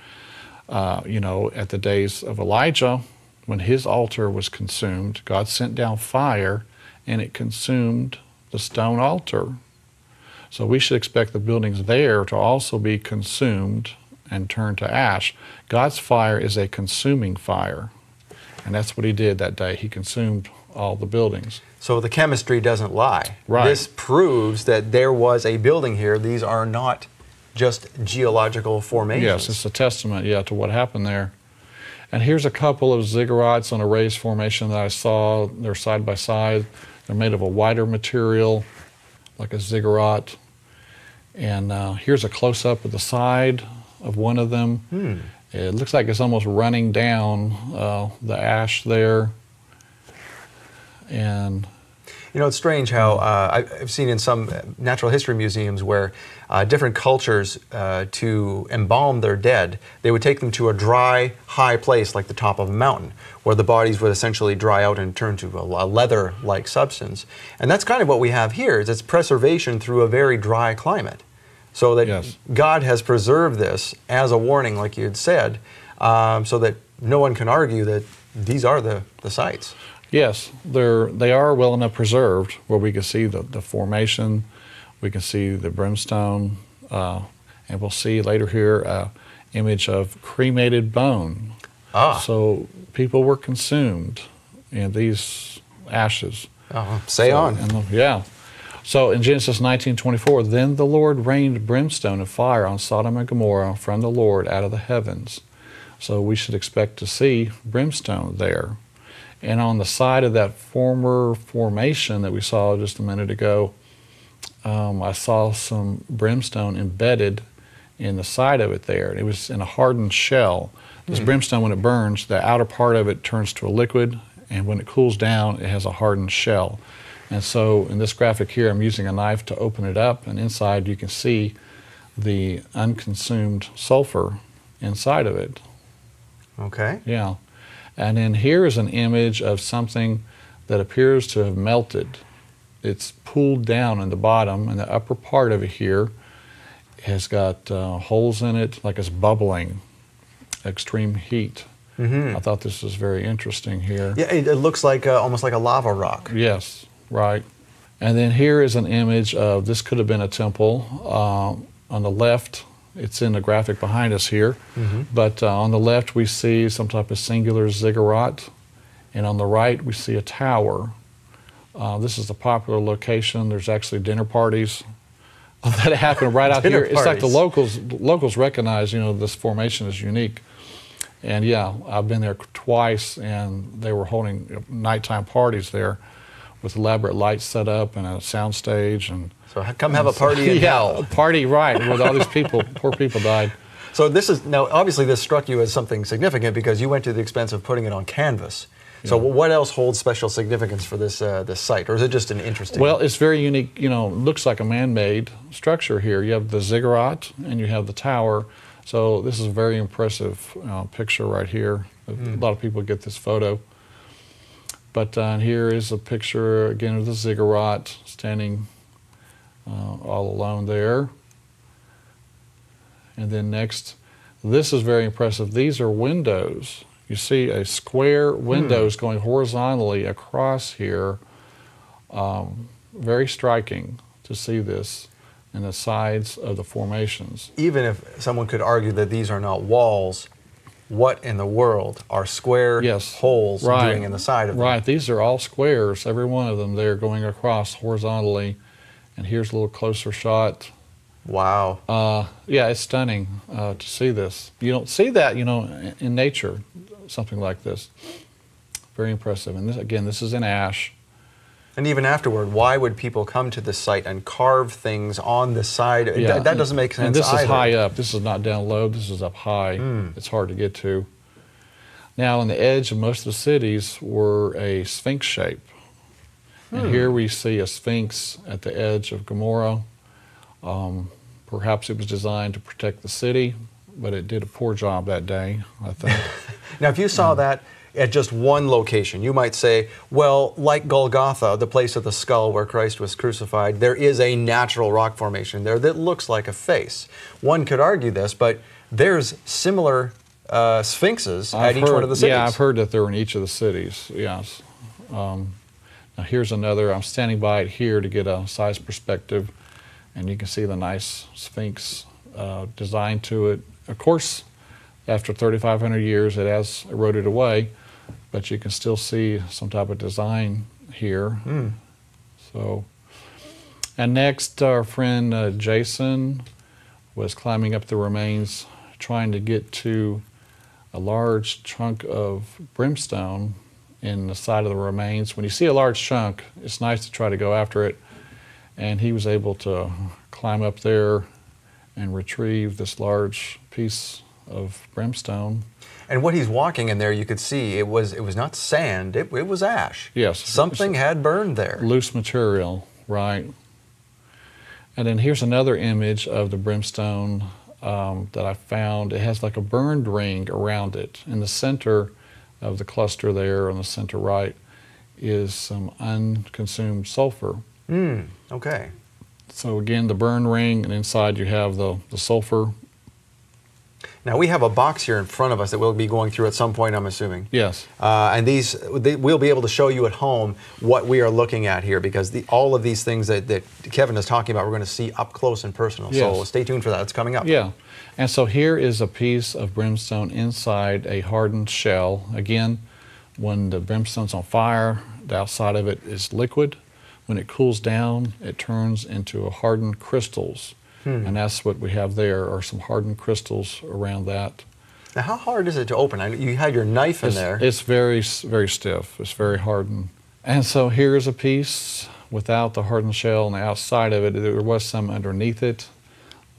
Speaker 2: At the days of Elijah, when his altar was consumed, God sent down fire and it consumed the stone altar. So we should expect the buildings there to also be consumed and turned to ash. God's fire is a consuming fire. And that's what he did that day. He consumed all the buildings.
Speaker 1: So the chemistry doesn't lie.
Speaker 2: Right.
Speaker 1: This proves that there was a building here. These are not just geological formations.
Speaker 2: Yes, it's a testament, to what happened there. And here's a couple of ziggurats on a raised formation that I saw. They're side by side. They're made of a wider material, like a ziggurat. And here's a close-up of the side of one of them. It looks like it's almost running down the ash there. And
Speaker 1: it's strange how I've seen in some natural history museums where different cultures, to embalm their dead, they would take them to a dry, high place like the top of a mountain, where the bodies would essentially dry out and turn to a leather-like substance. And that's kind of what we have here, is it's preservation through a very dry climate. So that God has preserved this as a warning, like you had said, so that no one can argue that these are the sites.
Speaker 2: Yes, they are well enough preserved where we can see the formation, we can see the brimstone, and we'll see later here an image of cremated bone. So people were consumed in these ashes.
Speaker 1: Say on.
Speaker 2: So in Genesis 19:24, then the Lord rained brimstone and fire on Sodom and Gomorrah from the Lord out of the heavens. So we should expect to see brimstone there. And on the side of that former formation that we saw just a minute ago, I saw some brimstone embedded in the side of it there. It was in a hardened shell. This brimstone, when it burns, the outer part of it turns to a liquid, and when it cools down, it has a hardened shell. And so in this graphic here, I'm using a knife to open it up, and inside you can see the unconsumed sulfur inside of it.
Speaker 1: Okay.
Speaker 2: Yeah. And then here is an image of something that appears to have melted. It's pooled down in the bottom, and the upper part of it here has got holes in it, like it's bubbling, extreme heat. I thought this was very interesting here.
Speaker 1: Yeah, it looks like almost like a lava rock.
Speaker 2: Yes, right. And then here is an image of, this could have been a temple. On the left, it's in the graphic behind us here, but on the left we see some type of singular ziggurat, and on the right we see a tower. This is a popular location. There's actually dinner parties that happen right out here. It's like the locals recognize, this formation is unique. And yeah, I've been there twice, and they were holding nighttime parties there with elaborate lights set up and a sound stage. And
Speaker 1: so come have a party in hell.
Speaker 2: A party, right, with all these people, poor people died.
Speaker 1: So now obviously this struck you as something significant because you went to the expense of putting it on canvas. So what else holds special significance for this site, or is it just an interesting?
Speaker 2: Well, it's very unique. It looks like a man-made structure here. You have the ziggurat and you have the tower. So this is a very impressive picture right here. A lot of people get this photo. But here is a picture again of the ziggurat standing all alone there. And then next, this is very impressive. These are windows. You see a square windows going horizontally across here. Very striking to see this in the sides of the formations.
Speaker 1: Even if someone could argue that these are not walls, what in the world are square holes doing in the side of them?
Speaker 2: Right, these are all squares, every one of them. They're going across horizontally And here's a little closer shot.
Speaker 1: Wow.
Speaker 2: Yeah, it's stunning to see this. You don't see that, you know, in nature, something like this. Very impressive. And this, again, this is in ash.
Speaker 1: And even afterward, why would people come to this site and carve things on the side?
Speaker 2: Yeah.
Speaker 1: That doesn't make sense
Speaker 2: And this
Speaker 1: either.
Speaker 2: is high up. This is not down low. This is up high. It's hard to get to. Now, on the edge of most of the cities were a sphinx shape. And here we see a sphinx at the edge of Gomorrah. Perhaps it was designed to protect the city, but it did a poor job that day, I think.
Speaker 1: Now, if you saw that at just one location, you might say, well, like Golgotha, the place of the skull where Christ was crucified, there is a natural rock formation there that looks like a face. One could argue this, but there's similar sphinxes at each one of the cities.
Speaker 2: Yeah, I've heard that they're in each of the cities, yes. Now here's another. I'm standing by it here to get a size perspective, and you can see the nice sphinx design to it. Of course, after 3,500 years, it has eroded away, but you can still see some type of design here. So, and next, our friend Jason was climbing up the remains, trying to get to a large chunk of brimstone in the side of the remains. When you see a large chunk, it's nice to try to go after it. And he was able to climb up there and retrieve this large piece of brimstone.
Speaker 1: And what he's walking in there, you could see it was not sand, it was ash.
Speaker 2: Yes.
Speaker 1: Something had burned there.
Speaker 2: Loose material, right. And then here's another image of the brimstone that I found. It has like a burned ring around it. In the center of the cluster there, on the center right, is some unconsumed sulfur.
Speaker 1: Okay.
Speaker 2: So again, the burn ring, and inside you have the sulfur.
Speaker 1: Now we have a box here in front of us that we'll be going through at some point, I'm assuming.
Speaker 2: Yes.
Speaker 1: And we'll be able to show you at home what we are looking at here, because all of these things that Kevin is talking about, we're going to see up close and personal.
Speaker 2: Yes.
Speaker 1: So stay tuned for that. It's coming up.
Speaker 2: Yeah. And so here is a piece of brimstone inside a hardened shell. Again, when the brimstone's on fire, the outside of it is liquid. When it cools down, it turns into hardened crystals. And that's what we have there, are some hardened crystals around that.
Speaker 1: Now, how hard is it to open? You had your knife in there.
Speaker 2: It's very, very stiff. It's very hardened. And so here's a piece without the hardened shell on the outside of it. There was some underneath it,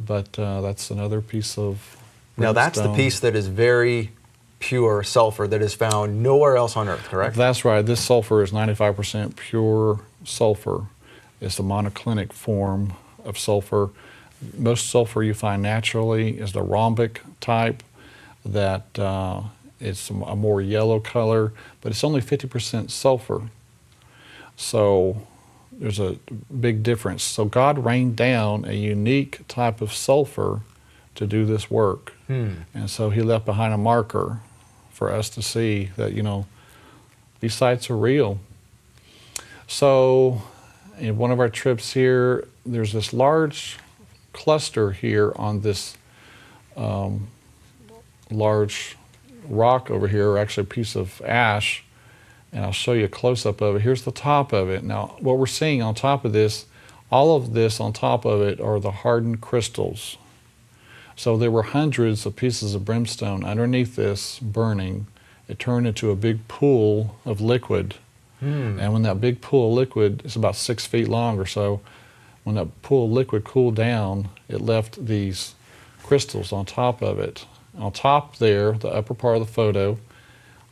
Speaker 2: but that's another piece of brimstone.
Speaker 1: Now, that's the piece that is very pure sulfur that is found nowhere else on Earth, correct?
Speaker 2: That's right. This sulfur is 95% pure sulfur. It's the monoclinic form of sulfur. Most sulfur you find naturally is the rhombic type, that it's a more yellow color, but it's only 50% sulfur. So there's a big difference. So God rained down a unique type of sulfur to do this work. And so he left behind a marker for us to see that, you know, these sites are real. So in one of our trips here, there's this large cluster here on this large rock over here, or actually a piece of ash, and I'll show you a close-up of it. Here's the top of it. Now, what we're seeing on top of this, all of this on top of it are the hardened crystals. So there were hundreds of pieces of brimstone underneath this burning. It turned into a big pool of liquid. And when that big pool of liquid is about 6 feet long or so, when that pool of liquid cooled down, it left these crystals on top of it. On top there, the upper part of the photo,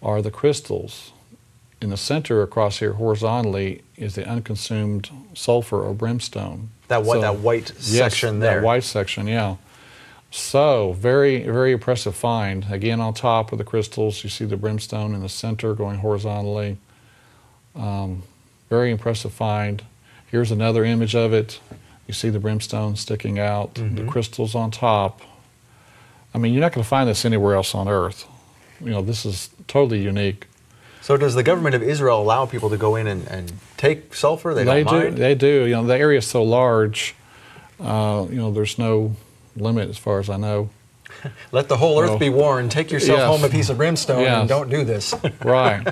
Speaker 2: are the crystals. In the center across here horizontally is the unconsumed sulfur or brimstone.
Speaker 1: That white section there.
Speaker 2: That white section, yeah. So, very, very impressive find. Again, on top of the crystals, you see the brimstone in the center going horizontally. Very impressive find. Here's another image of it. You see the brimstone sticking out, the crystals on top. I mean, you're not going to find this anywhere else on Earth. You know, this is totally unique.
Speaker 1: So does the government of Israel allow people to go in and take sulfur? They don't mind?
Speaker 2: They do. You know, the area is so large, you know, there's no limit as far as I know.
Speaker 1: Let the whole earth be warned. Take yourself home a piece of brimstone and don't do this.
Speaker 2: Right.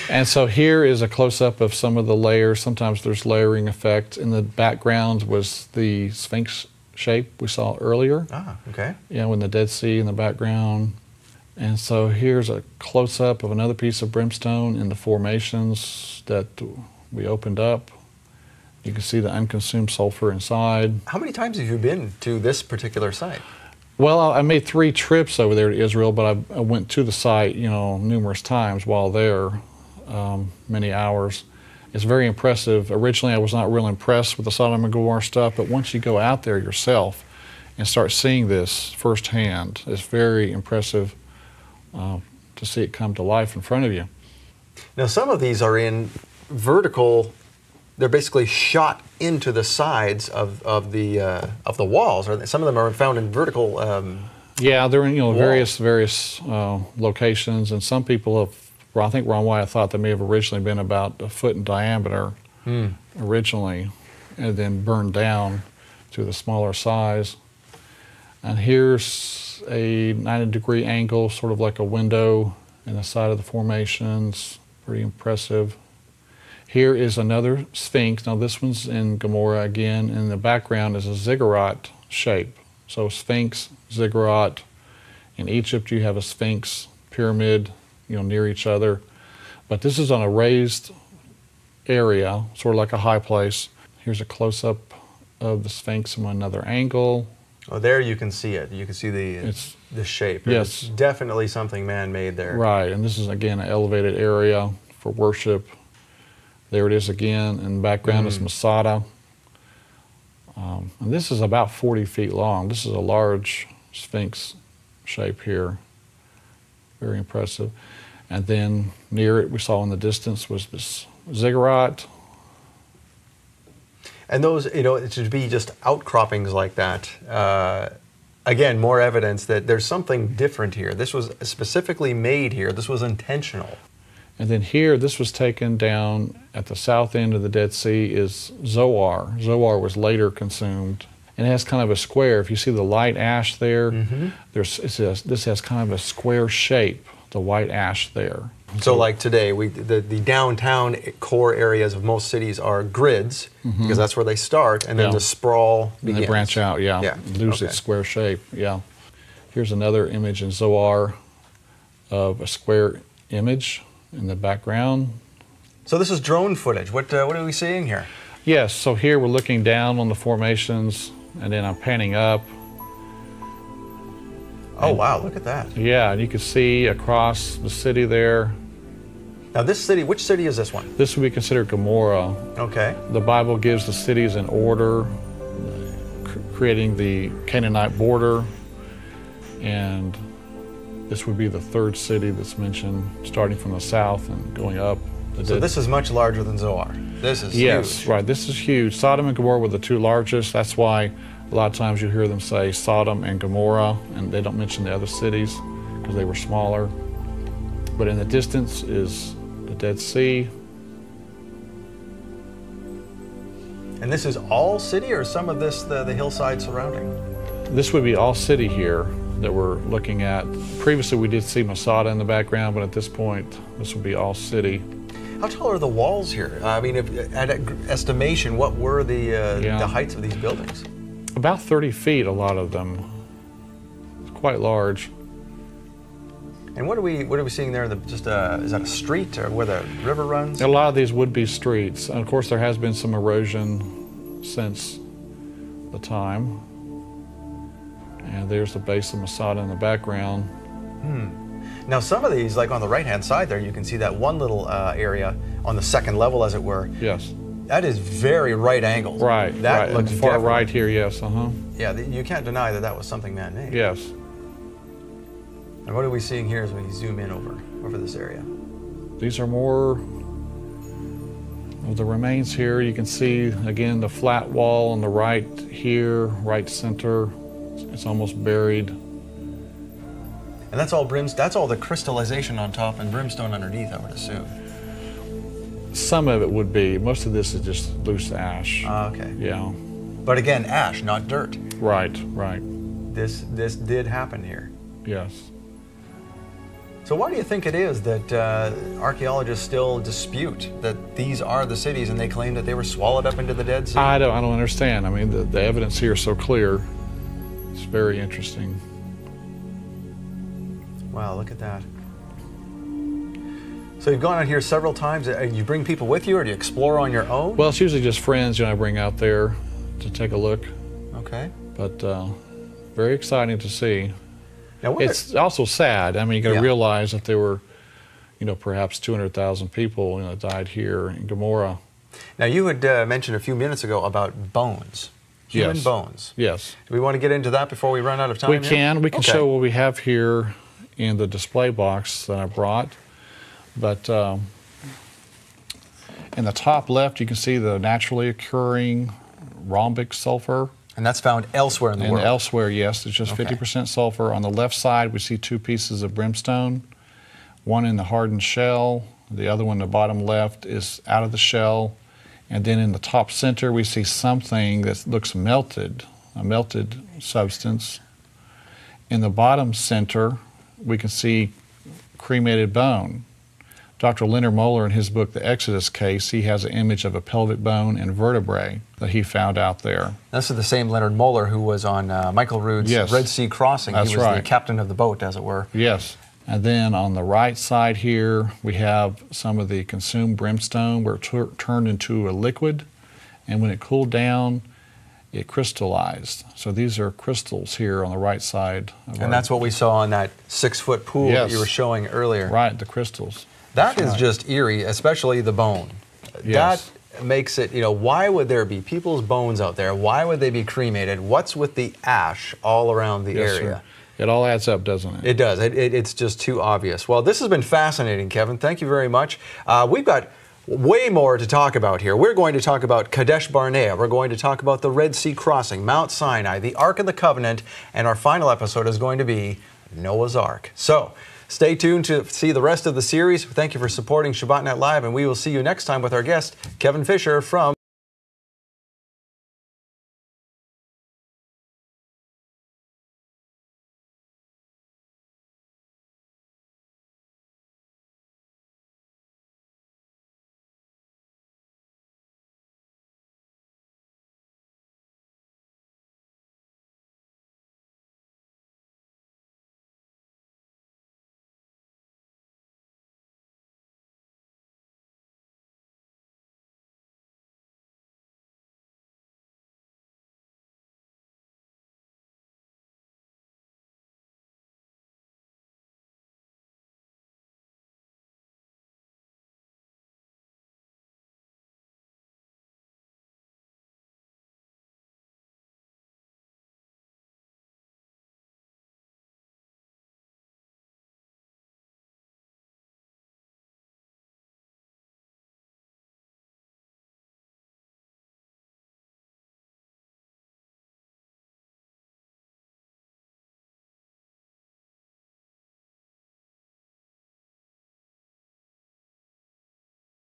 Speaker 2: And so here is a close-up of some of the layers. Sometimes there's layering effect. In the background was the Sphinx shape we saw earlier.
Speaker 1: Ah, okay.
Speaker 2: Yeah, with the Dead Sea in the background. And so here's a close-up of another piece of brimstone in the formations that we opened up. You can see the unconsumed sulfur inside.
Speaker 1: How many times have you been to this particular site?
Speaker 2: Well, I made 3 trips over there to Israel, but I went to the site, you know, numerous times while there, many hours. It's very impressive. Originally, I was not real impressed with the Sodom and Gomorrah stuff, but once you go out there yourself and start seeing this firsthand, it's very impressive to see it come to life in front of you.
Speaker 1: Now, some of these are in vertical. They're basically shot into the sides of the walls. Or some of them are found in vertical.
Speaker 2: Yeah, they're in
Speaker 1: walls.
Speaker 2: various locations, and some people have. Well, I think Ron Wyatt thought they may have originally been about a foot in diameter originally, and then burned down to the smaller size. And here's a 90-degree angle, sort of like a window in the side of the formations. Pretty impressive. Here is another Sphinx. Now this one's in Gomorrah again. In the background is a ziggurat shape. So Sphinx, ziggurat. In Egypt you have a Sphinx pyramid, near each other. But this is on a raised area, sort of like a high place. Here's a close-up of the Sphinx from another angle.
Speaker 1: Oh, there you can see it. You can see the shape.
Speaker 2: Yes.
Speaker 1: It's definitely something man-made there.
Speaker 2: Right, and this is again an elevated area for worship. There it is again. In the background is Masada. And this is about 40 feet long. This is a large Sphinx shape here. Very impressive. And then near it, we saw in the distance, was this ziggurat.
Speaker 1: And those, it should be just outcroppings like that. Again, more evidence that there's something different here. This was specifically made here. This was intentional.
Speaker 2: And then here, this was taken down at the south end of the Dead Sea is Zoar. Zoar was later consumed. And it has kind of a square. If you see the light ash there, this has kind of a square shape, the white ash there.
Speaker 1: So like today, the downtown core areas of most cities are grids, because that's where they start, and then the sprawl begins.
Speaker 2: And they branch out, lose its square shape, Here's another image in Zoar of a square image in the background.
Speaker 1: So this is drone footage. What are we seeing here?
Speaker 2: Yes, so here we're looking down on the formations, and then I'm panning up.
Speaker 1: Oh, wow, look at that.
Speaker 2: Yeah, and you can see across the city there.
Speaker 1: Now this city, which city is this one?
Speaker 2: This would be considered Gomorrah.
Speaker 1: Okay.
Speaker 2: The Bible gives the cities in order, creating the Canaanite border, and this would be the 3rd city that's mentioned, starting from the south and going up.
Speaker 1: So this is much larger than Zoar. This is
Speaker 2: Yes,
Speaker 1: huge.
Speaker 2: right, this is huge. Sodom and Gomorrah were the 2 largest. That's why a lot of times you hear them say Sodom and Gomorrah, and they don't mention the other cities because they were smaller. But in the distance is the Dead Sea.
Speaker 1: And this is all city, or some of this the hillside surrounding?
Speaker 2: This would be all city here that we're looking at. Previously we did see Masada in the background, but at this point this would be all city.
Speaker 1: How tall are the walls here? I mean, at estimation, what were the heights of these buildings?
Speaker 2: About 30 feet, a lot of them. It's quite large.
Speaker 1: And what are we seeing there? Is that a street or where the river runs?
Speaker 2: A lot of these would be streets. And of course, there has been some erosion since the time. And there's the base of Masada in the background.
Speaker 1: Now, some of these, like on the right-hand side there, you can see that one little area on the 2nd level, as it were.
Speaker 2: Yes.
Speaker 1: That is very right angled.
Speaker 2: Right.
Speaker 1: That
Speaker 2: right.
Speaker 1: looks
Speaker 2: far
Speaker 1: definitely,
Speaker 2: right here. Yes.
Speaker 1: Yeah, you can't deny that was something man-made.
Speaker 2: Yes.
Speaker 1: And what are we seeing here as we zoom in over this area?
Speaker 2: These are more of the remains here. You can see again the flat wall on the right here, right center. It's almost buried.
Speaker 1: And that's all that's all the crystallization on top and brimstone underneath, I would assume.
Speaker 2: Some of it would be. Most of this is just loose ash.
Speaker 1: Okay.
Speaker 2: Yeah.
Speaker 1: But again, ash, not dirt.
Speaker 2: Right, right.
Speaker 1: This did happen here.
Speaker 2: Yes.
Speaker 1: So why do you think it is that archaeologists still dispute that these are the cities and they claim that they were swallowed up into the Dead Sea?
Speaker 2: I don't understand. I mean, the evidence here is so clear. It's very interesting.
Speaker 1: Wow, look at that. So you've gone out here several times. You bring people with you, or do you explore on your own?
Speaker 2: Well, it's usually just friends, I bring out there to take a look.
Speaker 1: Okay.
Speaker 2: But very exciting to see.
Speaker 1: Now,
Speaker 2: it's also sad. I mean, you got to realize that there were, perhaps 200,000 people, died here in Gomorrah.
Speaker 1: Now, you had mentioned a few minutes ago about bones. Human bones.
Speaker 2: Yes.
Speaker 1: Do we want to get into that before we run out of time?
Speaker 2: We can. We can show what we have here in the display box that I brought. But in the top left, you can see the naturally occurring rhombic sulfur.
Speaker 1: And that's found elsewhere in the world?
Speaker 2: Elsewhere, yes. It's just 50% sulfur. On the left side, we see 2 pieces of brimstone, one in the hardened shell. The other one in the bottom left is out of the shell. And then in the top center, we see something that looks melted, a melted substance. In the bottom center, we can see cremated bone. Dr. Leonard Moeller, in his book, The Exodus Case, he has an image of a pelvic bone and vertebrae that he found out there.
Speaker 1: This is the same Leonard Moeller who was on Michael Rood's Red Sea crossing.
Speaker 2: That's
Speaker 1: he was the captain of the boat, as it were.
Speaker 2: Yes. And then on the right side here, we have some of the consumed brimstone where it turned into a liquid. And when it cooled down, it crystallized. So these are crystals here on the right side.
Speaker 1: And that's what we saw on that 6-foot pool that you were showing earlier.
Speaker 2: Right, the crystals.
Speaker 1: That is just eerie, especially the bone.
Speaker 2: Yes.
Speaker 1: That makes it, why would there be people's bones out there? Why would they be cremated? What's with the ash all around the area?
Speaker 2: Sir. It all adds up, doesn't it?
Speaker 1: It does. It's just too obvious. Well, this has been fascinating, Kevin. Thank you very much. We've got way more to talk about here. We're going to talk about Kadesh Barnea. We're going to talk about the Red Sea crossing, Mount Sinai, the Ark of the Covenant, and our final episode is going to be Noah's Ark. So, stay tuned to see the rest of the series. Thank you for supporting Shabbat Net Live, and we will see you next time with our guest, Kevin Fisher from